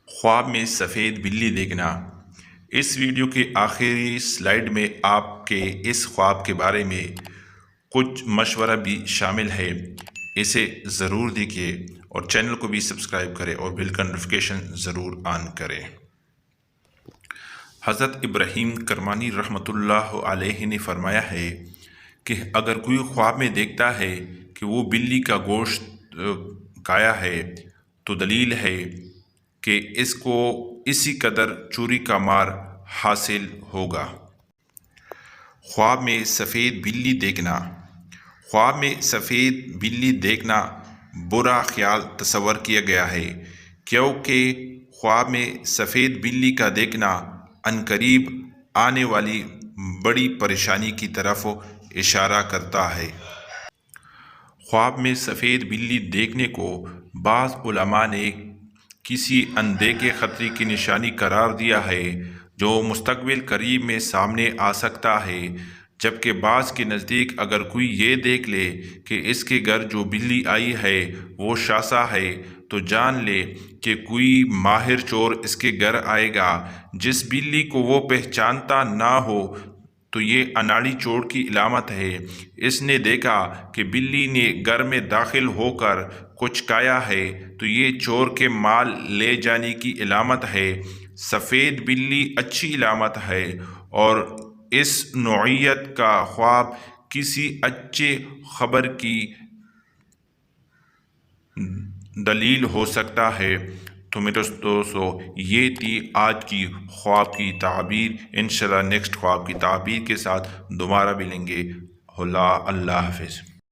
خواب میں سفید بلی دیکھنا۔ اس ویڈیو کے آخری سلائیڈ میں آپ کے اس خواب کے بارے میں کچھ مشورہ بھی شامل ہے، اسے ضرور دیکھیے اور چینل کو بھی سبسکرائب کریں اور بیل کا نوٹیفیکیشن ضرور آن کریں۔ حضرت ابراہیم کرمانی رحمۃ اللہ علیہ نے فرمایا ہے کہ اگر کوئی خواب میں دیکھتا ہے کہ وہ بلی کا گوشت کھایا ہے تو دلیل ہے کہ اس کو اسی قدر چوری کا مار حاصل ہوگا۔ خواب میں سفید بلی دیکھنا۔ خواب میں سفید بلی دیکھنا برا خیال تصور کیا گیا ہے، کیونکہ خواب میں سفید بلی کا دیکھنا عنقریب آنے والی بڑی پریشانی کی طرف اشارہ کرتا ہے۔ خواب میں سفید بلی دیکھنے کو بعض علماء نے کسی اندیکھے خطرے کی نشانی قرار دیا ہے جو مستقبل قریب میں سامنے آ سکتا ہے، جبکہ بعض کے نزدیک اگر کوئی یہ دیکھ لے کہ اس کے گھر جو بلی آئی ہے وہ شاسا ہے تو جان لے کہ کوئی ماہر چور اس کے گھر آئے گا۔ جس بلی کو وہ پہچانتا نہ ہو تو یہ اناڑی چور کی علامت ہے۔ اس نے دیکھا کہ بلی نے گھر میں داخل ہو کر کچھ کھایا ہے تو یہ چور کے مال لے جانے کی علامت ہے۔ سفید بلی اچھی علامت ہے اور اس نوعیت کا خواب کسی اچھے خبر کی دلیل ہو سکتا ہے۔ تو میرے دوستو، یہ تھی آج کی خواب کی تعبیر۔ انشاءاللہ نیکسٹ خواب کی تعبیر کے ساتھ دوبارہ ملیں گے۔ اللہ حافظ۔